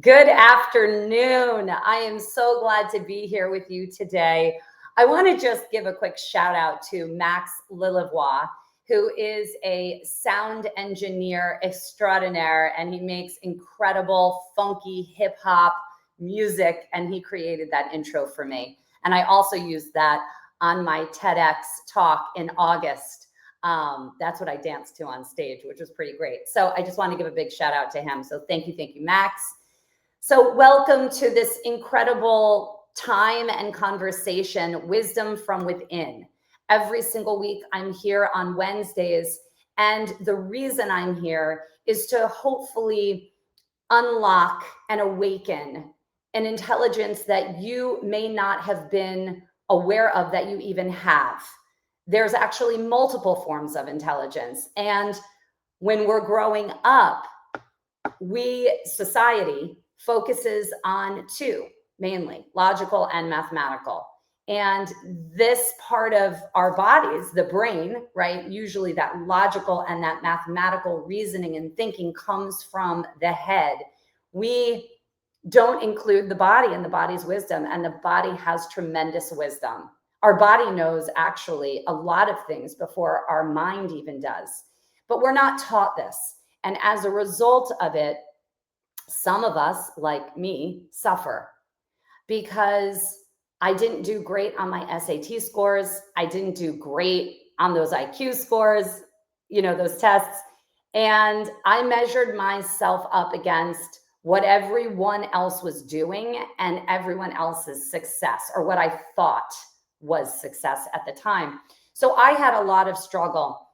Good afternoon. I am so glad to be here with you today. I want to just give a quick shout out to Max Lillevoix, who is a sound engineer extraordinaire, and he makes incredible, funky hip hop music, and he created that intro for me. And I also used that on my TEDx talk in August. That's what I danced to on stage, which was pretty great. So I just want to give a big shout out to him. So thank you, Max. So welcome to this incredible time and conversation, Wisdom from Within. Every single week I'm here on Wednesdays, and the reason I'm here is to hopefully unlock and awaken an intelligence that you may not have been aware of that you even have. There's actually multiple forms of intelligence, and when we're growing up, society focuses on two, mainly logical and mathematical. And this part of our bodies, the brain, right, usually that logical and that mathematical reasoning and thinking comes from the head. We don't include the body and the body's wisdom, and the body has tremendous wisdom. Our body knows actually a lot of things before our mind even does, but we're not taught this. And as a result of it, some of us, like me, suffer because I didn't do great on my SAT scores. I didn't do great on those IQ scores, those tests. And I measured myself up against what everyone else was doing and everyone else's success, or what I thought was success at the time. So I had a lot of struggle.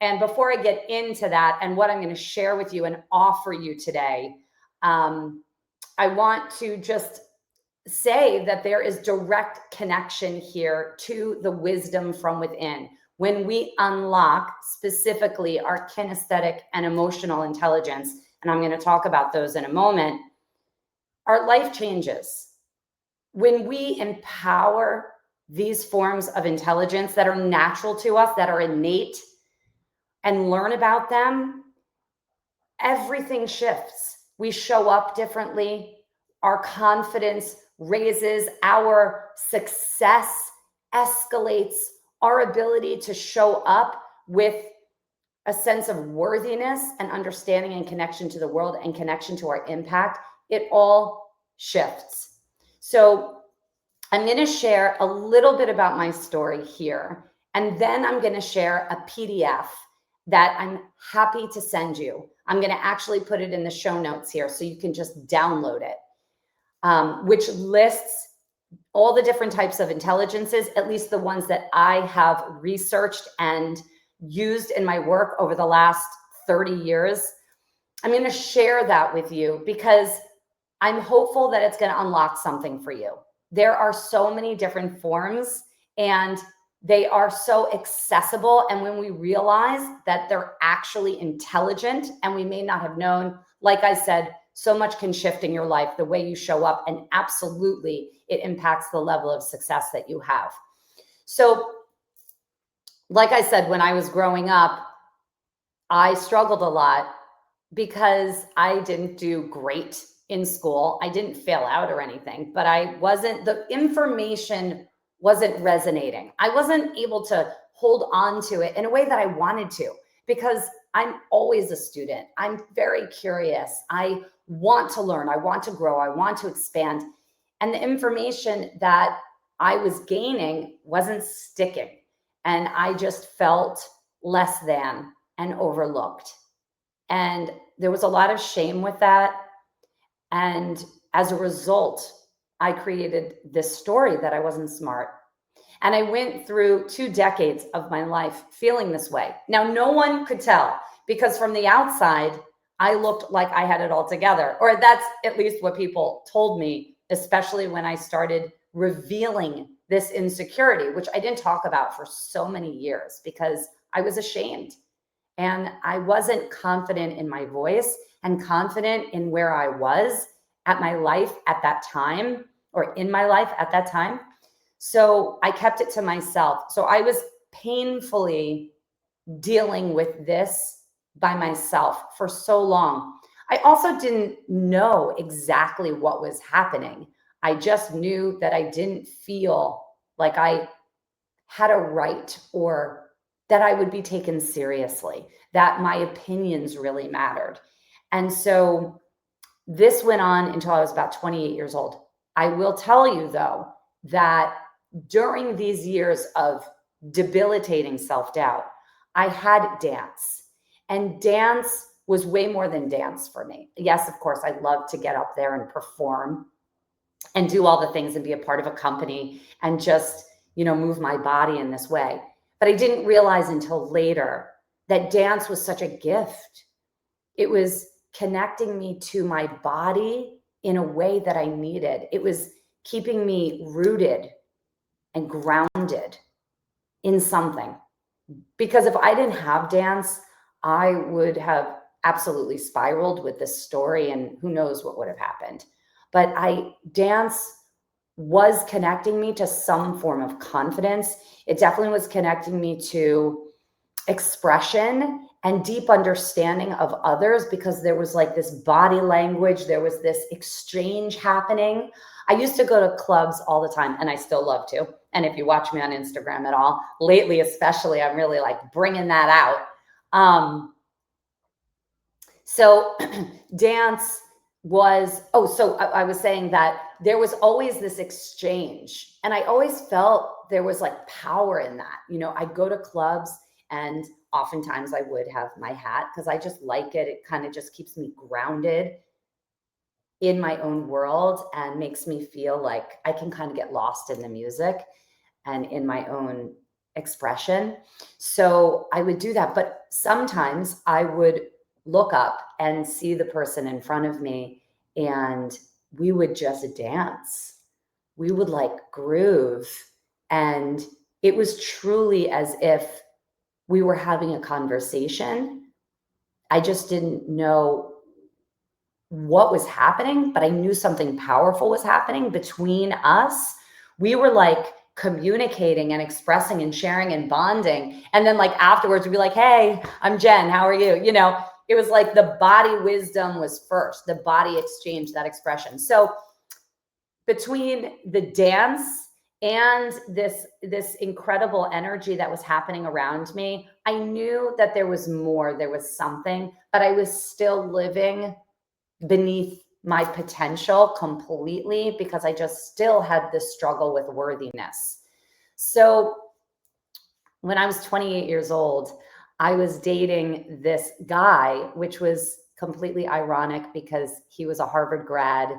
And before I get into that and what I'm going to share with you and offer you today, I want to just say that there is direct connection here to the wisdom from within. When we unlock specifically our kinesthetic and emotional intelligence, and I'm going to talk about those in a moment, our life changes. When we empower these forms of intelligence that are natural to us, that are innate, and learn about them, everything shifts. We show up differently. Our confidence raises. Our success escalates. Our ability to show up with a sense of worthiness and understanding and connection to the world and connection to our impact, it all shifts. So I'm going to share a little bit about my story here, and then I'm going to share a PDF that I'm happy to send you. I'm going to actually put it in the show notes here so you can just download it, which lists all the different types of intelligences, at least the ones that I have researched and used in my work over the last 30 years. I'm going to share that with you because I'm hopeful that it's going to unlock something for you. There are so many different forms, and they are so accessible. And when we realize that they're actually intelligent, and we may not have known, like I said, so much can shift in your life, the way you show up, and absolutely it impacts the level of success that you have. So, like I said, when I was growing up, I struggled a lot because I didn't do great in school. I didn't fail out or anything, but the information wasn't resonating. I wasn't able to hold on to it in a way that I wanted to, because I'm always a student. I'm very curious. I want to learn. I want to grow. I want to expand. And the information that I was gaining wasn't sticking. And I just felt less than and overlooked. And there was a lot of shame with that. And as a result, I created this story that I wasn't smart. And I went through 2 decades of my life feeling this way. Now, no one could tell, because from the outside, I looked like I had it all together, or that's at least what people told me, especially when I started revealing this insecurity, which I didn't talk about for so many years because I was ashamed and I wasn't confident in my voice and confident in where I was at my life at that time, or in my life at that time. So I kept it to myself. So I was painfully dealing with this by myself for so long. I also didn't know exactly what was happening. I just knew that I didn't feel like I had a right or that I would be taken seriously, that my opinions really mattered. And so this went on until I was about 28 years old. I will tell you, though, that during these years of debilitating self doubt, I had dance, and dance was way more than dance for me. Yes, of course, I love to get up there and perform and do all the things and be a part of a company and just, move my body in this way. But I didn't realize until later that dance was such a gift. It was connecting me to my body in a way that I needed. It was keeping me rooted and grounded in something. Because if I didn't have dance, I would have absolutely spiraled with this story and who knows what would have happened. But dance was connecting me to some form of confidence. It definitely was connecting me to expression and deep understanding of others, because there was like this body language, there was this exchange happening. I used to go to clubs all the time, and I still love to. And if you watch me on Instagram at all, lately especially, I'm really like bringing that out. So dance was, so I was saying that there was always this exchange, and I always felt there was like power in that. I'd go to clubs, and oftentimes I would have my hat because I just like it. It kind of just keeps me grounded in my own world and makes me feel like I can kind of get lost in the music and in my own expression. So I would do that. But sometimes I would look up and see the person in front of me, and we would just dance. We would like groove. And it was truly as if we were having a conversation. I just didn't know what was happening, but I knew something powerful was happening between us. We were like communicating and expressing and sharing and bonding. And then like afterwards we'd be like, hey, I'm Jen, how are you? It was like the body wisdom was first, the body exchange, that expression. So between the dance and this incredible energy that was happening around me, I knew that there was more, there was something, but I was still living beneath my potential completely because I just still had this struggle with worthiness. So when I was 28 years old, I was dating this guy, which was completely ironic because he was a Harvard grad,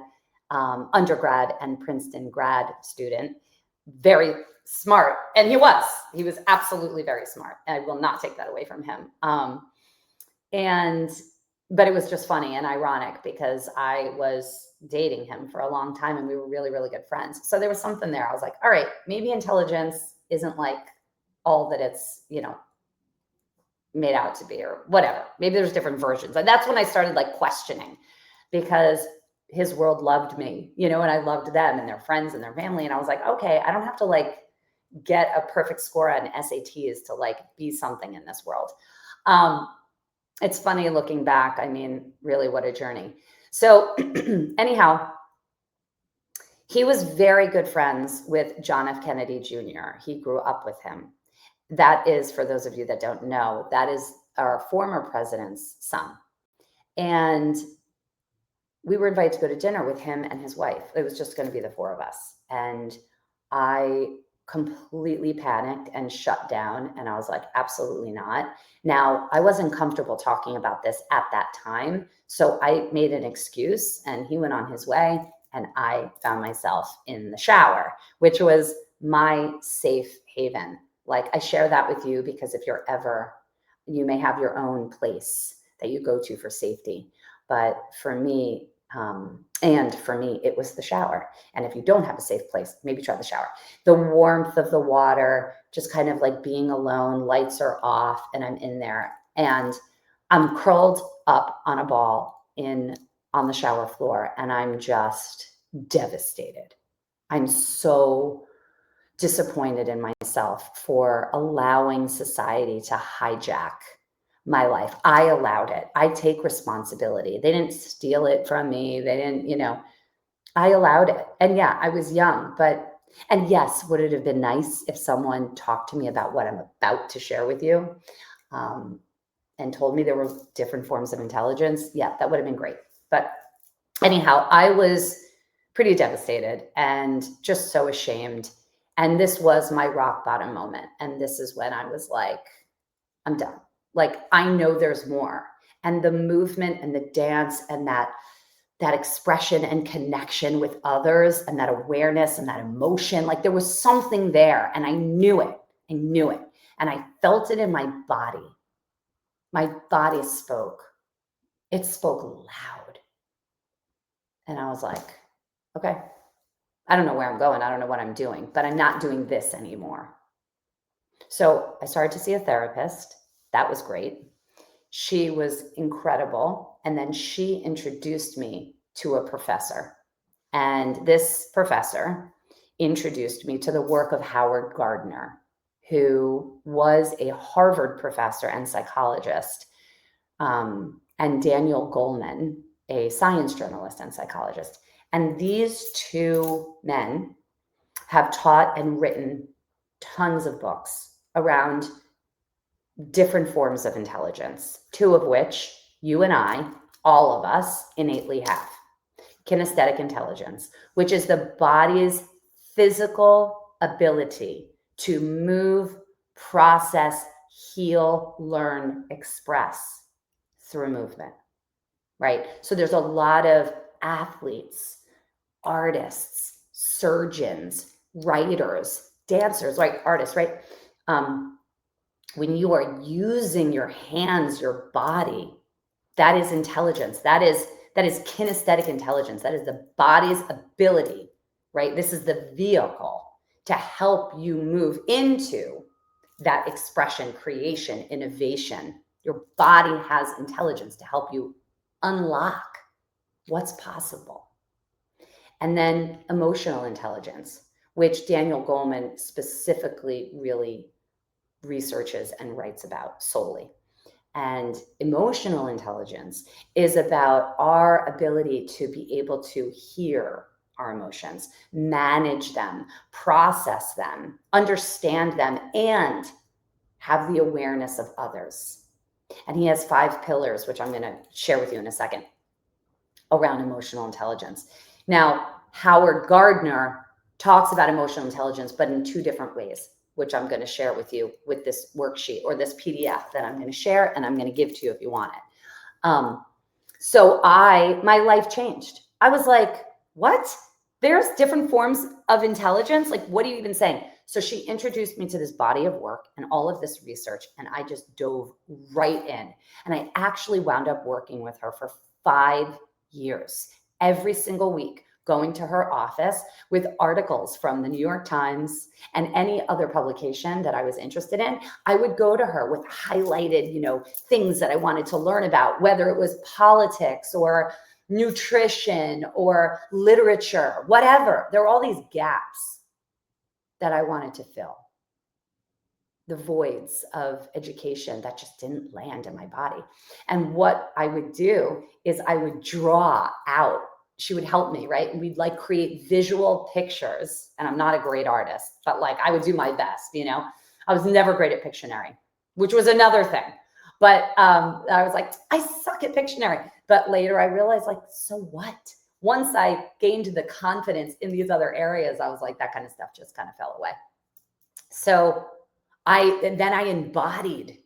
undergrad, and Princeton grad student. Very smart. And he was absolutely very smart. And I will not take that away from him. But it was just funny and ironic because I was dating him for a long time and we were really, really good friends. So there was something there. I was like, all right, maybe intelligence isn't like all that it's, made out to be or whatever. Maybe there's different versions. And that's when I started like questioning, because his world loved me, and I loved them and their friends and their family. And I was like, okay, I don't have to like get a perfect score on SATs to like be something in this world. It's funny looking back. I mean, really, what a journey. So anyhow, he was very good friends with John F. Kennedy Jr. He grew up with him. That is, for those of you that don't know, that is our former president's son. And we were invited to go to dinner with him and his wife. It was just going to be the four of us. And I completely panicked and shut down. And I was like, absolutely not. Now, I wasn't comfortable talking about this at that time. So I made an excuse and he went on his way. And I found myself in the shower, which was my safe haven. Like, I share that with you because if you're ever, you may have your own place that you go to for safety. But for me, it was the shower. And if you don't have a safe place, maybe try the shower. The warmth of the water, just kind of like being alone, lights are off, and I'm in there. And I'm curled up on a ball on the shower floor, and I'm just devastated. I'm so disappointed in myself for allowing society to hijack my life. I allowed it. I take responsibility. They didn't steal it from me. They didn't, I allowed it. And yeah, I was young, and yes, would it have been nice if someone talked to me about what I'm about to share with you, and told me there were different forms of intelligence? Yeah, that would have been great. But anyhow, I was pretty devastated and just so ashamed. And this was my rock bottom moment. And this is when I was like, I'm done. Like, I know there's more. And the movement and the dance and that expression and connection with others and that awareness and that emotion, like there was something there, and I knew it. I knew it. And I felt it in my body. My body spoke. It spoke loud. And I was like, okay, I don't know where I'm going. I don't know what I'm doing, but I'm not doing this anymore. So I started to see a therapist. That was great. She was incredible. And then she introduced me to a professor. And this professor introduced me to the work of Howard Gardner, who was a Harvard professor and psychologist, and Daniel Goleman, a science journalist and psychologist. And these two men have taught and written tons of books around different forms of intelligence, two of which you and I, all of us, innately have. Kinesthetic intelligence, which is the body's physical ability to move, process, heal, learn, express through movement, right? So there's a lot of athletes, artists, surgeons, writers, dancers, right? Artists, right? When you are using your hands, your body, that is intelligence. That is kinesthetic intelligence. That is the body's ability, right? This is the vehicle to help you move into that expression, creation, innovation. Your body has intelligence to help you unlock what's possible. And then emotional intelligence, which Daniel Goleman specifically really researches and writes about solely. And emotional intelligence is about our ability to be able to hear our emotions, manage them, process them, understand them, and have the awareness of others. And he has 5 pillars, which I'm going to share with you in a second, around emotional intelligence. Now, Howard Gardner talks about emotional intelligence, but in 2 different ways, which I'm going to share with you with this worksheet or this PDF that I'm going to share and I'm going to give to you if you want it. So my life changed. I was like, what? There's different forms of intelligence? Like, what are you even saying? So she introduced me to this body of work and all of this research, and I just dove right in. And I actually wound up working with her for 5 years, every single week, going to her office with articles from the New York Times and any other publication that I was interested in. I would go to her with highlighted, things that I wanted to learn about, whether it was politics or nutrition or literature, whatever. There were all these gaps that I wanted to fill, the voids of education that just didn't land in my body. And what I would do is I would draw out. She would help me, right? And we'd create visual pictures. And I'm not a great artist, but I would do my best, I was never great at Pictionary, which was another thing. But I was like, I suck at Pictionary. But later I realized, so what? Once I gained the confidence in these other areas, I was like, that kind of stuff just kind of fell away. So then I embodied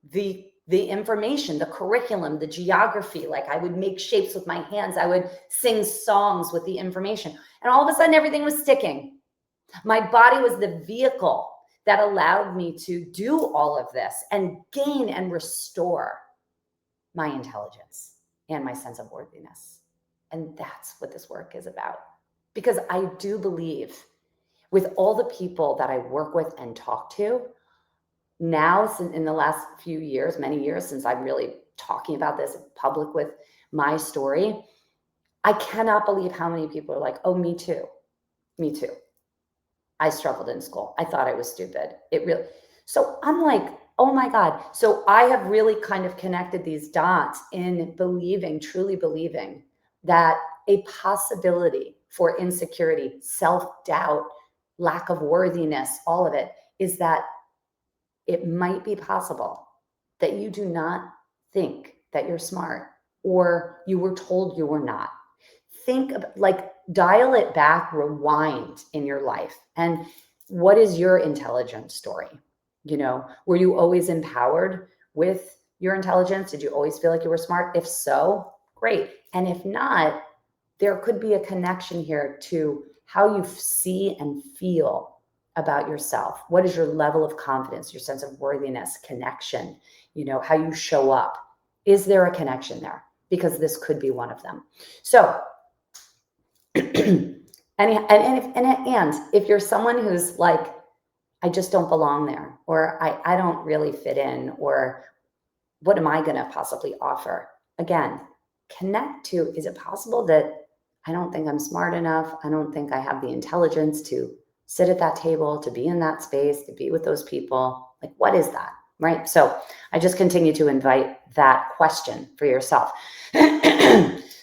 the information, the curriculum, the geography. I would make shapes with my hands. I would sing songs with the information. And all of a sudden, everything was sticking. My body was the vehicle that allowed me to do all of this and gain and restore my intelligence and my sense of worthiness. And that's what this work is about. Because I do believe with all the people that I work with and talk to, now, in the last few years, many years since I'm really talking about this in public with my story, I cannot believe how many people are like, oh, me too. Me too. I struggled in school. I thought I was stupid. So I'm like, Oh my God. So I have really kind of connected these dots in believing, truly believing that a possibility for insecurity, self-doubt, lack of worthiness, all of it, is that it might be possible that you do not think that you're smart, or you were told you were not. Think of, like, dial it back, rewind in your life. And what is your intelligence story? Were you always empowered with your intelligence? Did you always feel like you were smart? If so, great. And if not, there could be a connection here to how you see and feel about yourself. What is your level of confidence, your sense of worthiness, connection, how you show up? Is there a connection there? Because this could be one of them. So, and if you're someone who's like, I just don't belong there, or I don't really fit in, or what am I going to possibly offer? Again, connect to, is it possible that I don't think I'm smart enough? I don't think I have the intelligence to sit at that table, to be in that space, to be with those people. Like, what is that? Right? So I just continue to invite that question for yourself.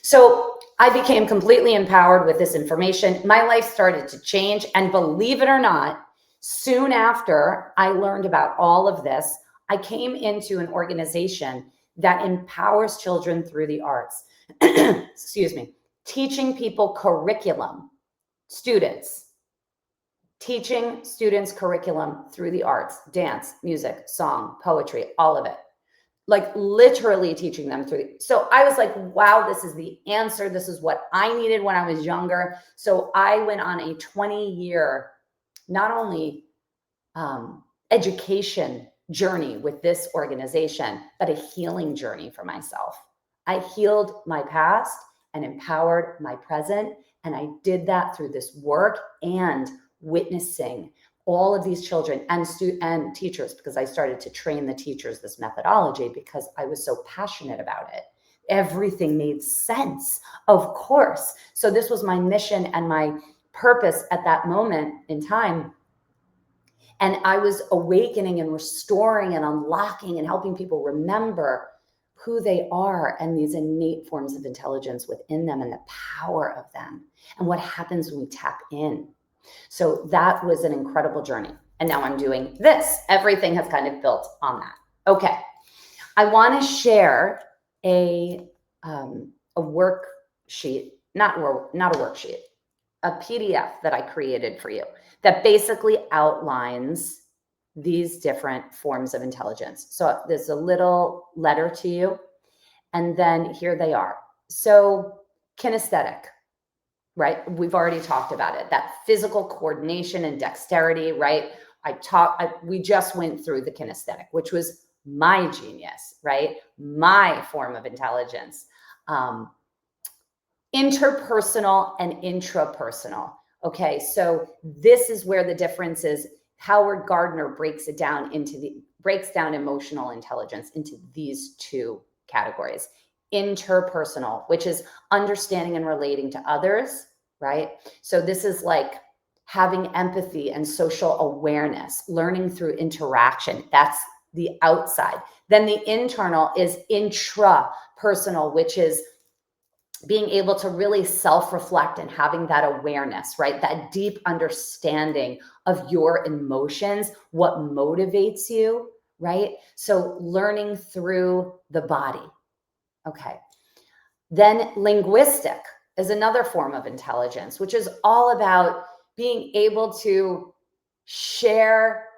So I became completely empowered with this information. My life started to change. And believe it or not, soon after I learned about all of this, I came into an organization that empowers children through the arts. Excuse me. Teaching people curriculum, teaching students curriculum through the arts, dance, music, song, poetry, all of it. Like literally teaching them through. So I was like, wow, this is the answer. This is what I needed when I was younger. So I went on a 20-year, not only education journey with this organization, but a healing journey for myself. I healed my past and empowered my present. And I did that through this work and witnessing all of these children and teachers, because I started to train the teachers this methodology because I was so passionate about it. Everything made sense, of course. So this was my mission and my purpose at that moment in time. And I was awakening and restoring and unlocking and helping people remember who they are and these innate forms of intelligence within them and the power of them and what happens when we tap in. So that was an incredible journey. And now I'm doing this. Everything has kind of built on that. Okay. I want to share a worksheet, not a worksheet, a PDF that I created for you that basically outlines these different forms of intelligence. So there's a little letter to you, and then here they are. So kinesthetic, right? We've already talked about it, that physical coordination and dexterity, right? We just went through the kinesthetic, which was my genius, right? My form of intelligence. Interpersonal and intrapersonal. Okay, so this is where the difference is. Howard Gardner breaks down emotional intelligence into these two categories. Interpersonal, which is understanding and relating to others, right? So this is like having empathy and social awareness, learning through interaction. That's the outside. Then the internal is intrapersonal, which is being able to really self-reflect and having that awareness, right? That deep understanding of your emotions, what motivates you, right? So learning through the body. Okay. Then linguistic is another form of intelligence, which is all about being able to share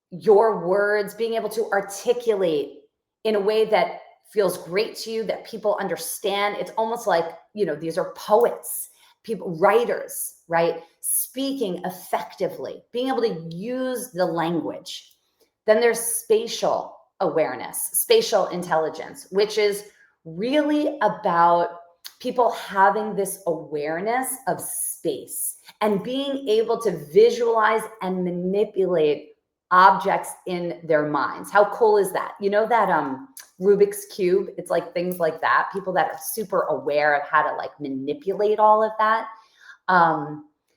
your words, being able to articulate in a way that feels great to you, that people understand. It's almost like, these are poets, people, writers, right? Speaking effectively, being able to use the language. Then there's spatial awareness, spatial intelligence, which is really about people having this awareness of space and being able to visualize and manipulate objects in their minds. How cool is that? You know that Rubik's Cube? It's like things like that. People that are super aware of how to like manipulate all of that.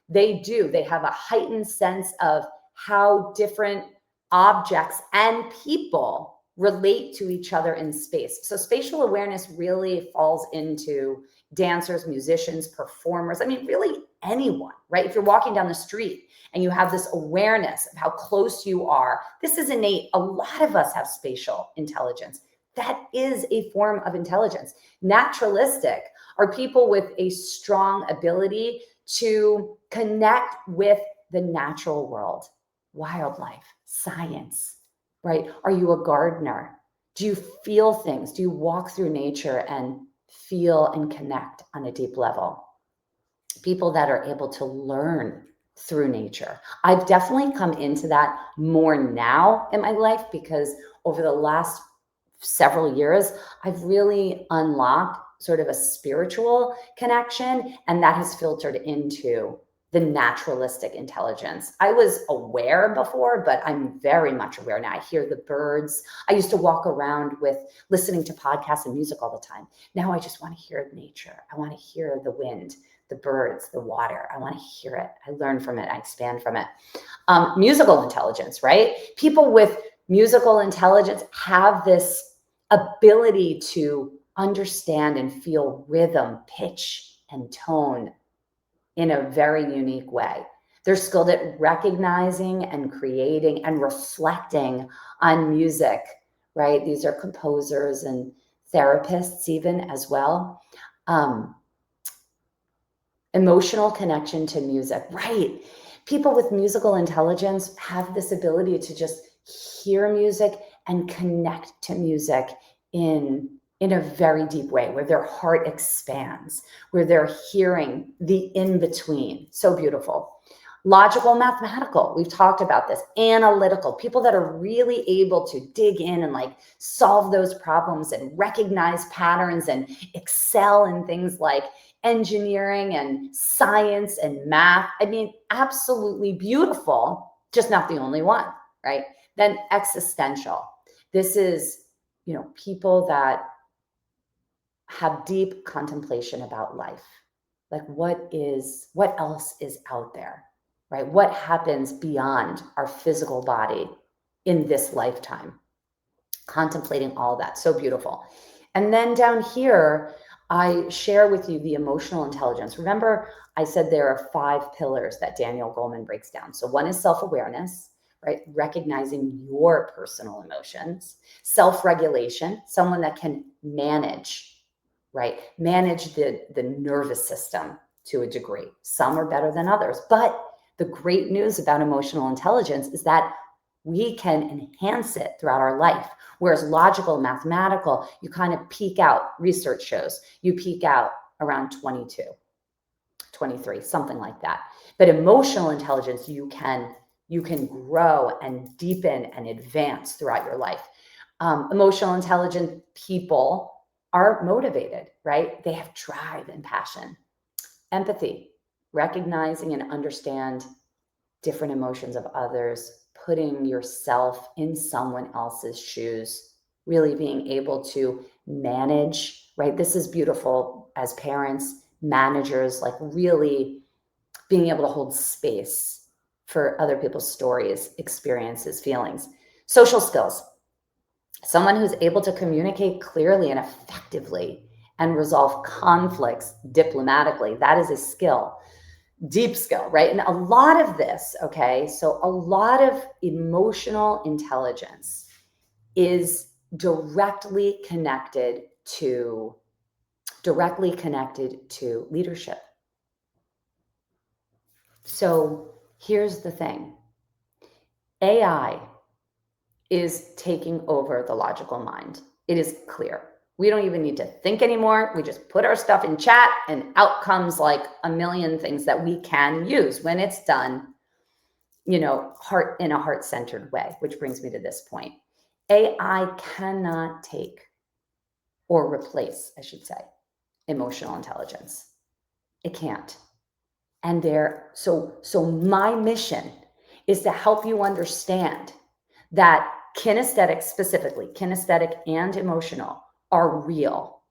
They have a heightened sense of how different objects and people relate to each other in space. So spatial awareness really falls into dancers, musicians, performers. I mean, really anyone, right? If you're walking down the street and you have this awareness of how close you are, this is innate. A lot of us have spatial intelligence. That is a form of intelligence. Naturalistic are people with a strong ability to connect with the natural world, wildlife, science, right? Are you a gardener? Do you feel things? Do you walk through nature and feel and connect on a deep level? People that are able to learn through nature. I've definitely come into that more now in my life because over the last several years, I've really unlocked sort of a spiritual connection, and that has filtered into the naturalistic intelligence. I was aware before, but I'm very much aware now. I hear the birds. I used to walk around with listening to podcasts and music all the time. Now I just want to hear nature. I want to hear the wind, the birds, the water. I want to hear it. I learn from it. I expand from it. Musical intelligence, right? People with musical intelligence have this ability to understand and feel rhythm, pitch, and tone in a very unique way. They're skilled at recognizing and creating and reflecting on music, right? These are composers and therapists even as well. Emotional connection to music, right? People with musical intelligence have this ability to just hear music and connect to music in a very deep way, where their heart expands, where they're hearing the in-between. So beautiful. Logical, mathematical, we've talked about this. Analytical, people that are really able to dig in and like solve those problems and recognize patterns and excel in things like engineering and science and math. I mean, absolutely beautiful, just not the only one, right? Then existential. This is, people that have deep contemplation about life. Like what else is out there, right? What happens beyond our physical body in this lifetime? Contemplating all that. So beautiful. And then down here, I share with you the emotional intelligence. Remember, I said there are 5 pillars that Daniel Goleman breaks down. So one is self-awareness, right? Recognizing your personal emotions. Self-regulation, someone that can manage, right? Manage the nervous system to a degree. Some are better than others. But the great news about emotional intelligence is that we can enhance it throughout our life. Whereas logical, mathematical, you kind of peak out, research shows, you peak out around 22, 23, something like that. But emotional intelligence, you can grow and deepen and advance throughout your life. Emotional intelligent people are motivated, right? They have drive and passion. Empathy, recognizing and understand different emotions of others, putting yourself in someone else's shoes, really being able to manage, right? This is beautiful as parents, managers, like really being able to hold space for other people's stories, experiences, feelings. Social skills, someone who's able to communicate clearly and effectively and resolve conflicts diplomatically. That is a skill. Deep skill, right? And a lot of this, okay, so a lot of emotional intelligence is directly connected to leadership. So here's the thing. AI is taking over the logical mind. It is clear. We don't even need to think anymore. We just put our stuff in chat and out comes like a million things that we can use when it's done, in a heart-centered way, which brings me to this point. AI cannot take or replace, I should say, emotional intelligence. It can't. And so my mission is to help you understand that kinesthetic, specifically kinesthetic and emotional, are real,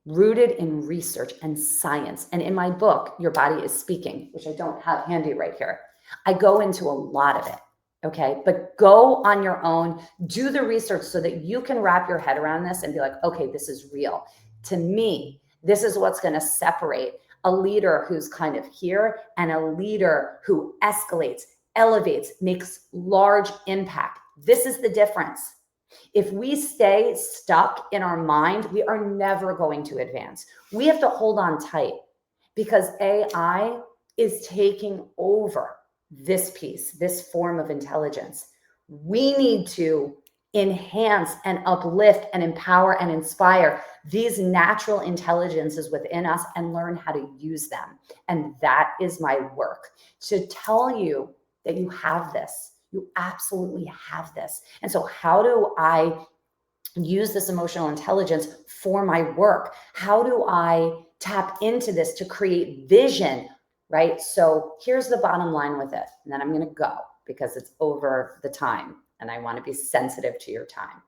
rooted in research and science. And in my book, Your Body is Speaking, which I don't have handy right here, I go into a lot of it, Okay, but go on your own, do the research so that you can wrap your head around this and be like, okay, this is real. To me, this is what's going to separate a leader who's kind of here and a leader who escalates, elevates, makes large impact. This is the difference. If we stay stuck in our mind, we are never going to advance. We have to hold on tight because AI is taking over this piece, this form of intelligence. We need to enhance and uplift and empower and inspire these natural intelligences within us and learn how to use them. And that is my work, to tell you that you have this. You absolutely have this. And so how do I use this emotional intelligence for my work? How do I tap into this to create vision, right? So here's the bottom line with it. And then I'm going to go because it's over the time and I want to be sensitive to your time.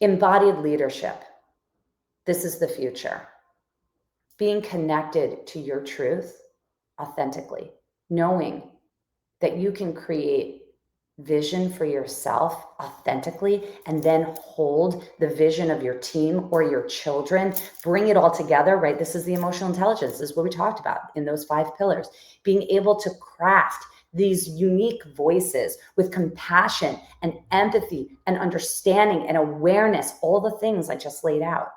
Embodied leadership. This is the future. Being connected to your truth authentically, knowing that you can create vision for yourself authentically and then hold the vision of your team or your children, bring it all together, right? This is the emotional intelligence. This is what we talked about in those 5 pillars. Being able to craft these unique voices with compassion and empathy and understanding and awareness, all the things I just laid out,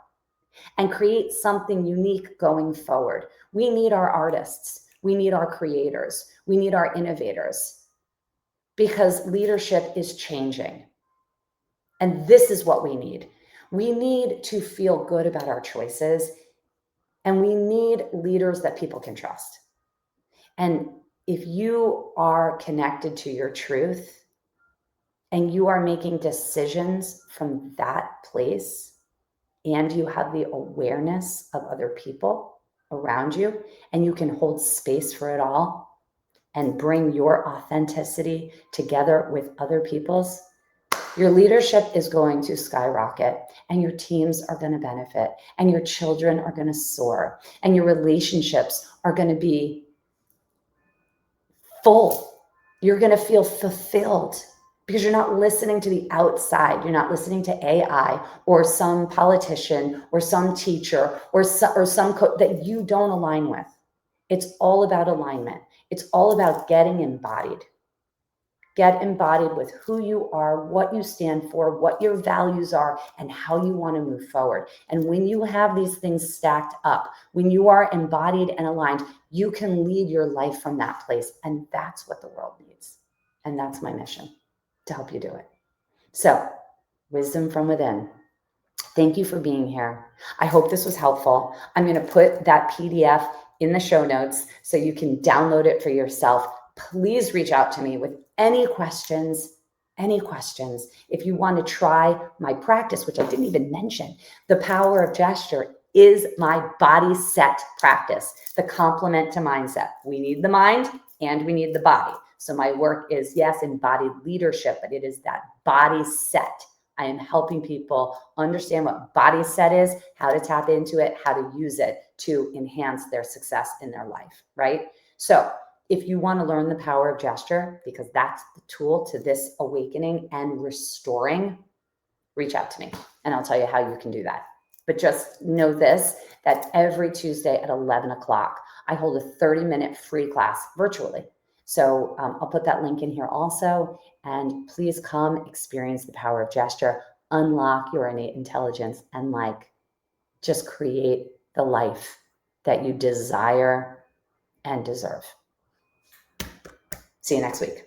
and create something unique going forward. We need our artists. We need our creators. We need our innovators, because leadership is changing. And this is what we need. We need to feel good about our choices, and we need leaders that people can trust. And if you are connected to your truth and you are making decisions from that place, and you have the awareness of other people around you, and you can hold space for it all, and bring your authenticity together with other people's, your leadership is going to skyrocket, and your teams are going to benefit, and your children are going to soar, and your relationships are going to be full. You're going to feel fulfilled because you're not listening to the outside. You're not listening to AI or some politician or some teacher or some coach that you don't align with. It's all about alignment. It's all about getting embodied. Get embodied with who you are, what you stand for, what your values are, and how you want to move forward. And when you have these things stacked up, when you are embodied and aligned, you can lead your life from that place. And that's what the world needs. And that's my mission, to help you do it. So, wisdom from within. Thank you for being here. I hope this was helpful. I'm going to put that PDF in the show notes so you can download it for yourself. Please reach out to me with any questions. If you want to try my practice, which I didn't even mention, the power of gesture is my body set practice, the complement to mindset. We need the mind and we need the body. So my work is, yes, embodied leadership, but it is that body set. I am helping people understand what body set is, how to tap into it, how to use it to enhance their success in their life, right? So if you want to learn the power of gesture, because that's the tool to this awakening and restoring, reach out to me and I'll tell you how you can do that. But just know this, that every Tuesday at 11 o'clock, I hold a 30-minute free class virtually. So I'll put that link in here also. And please come experience the power of gesture, unlock your innate intelligence, and just create the life that you desire and deserve. See you next week.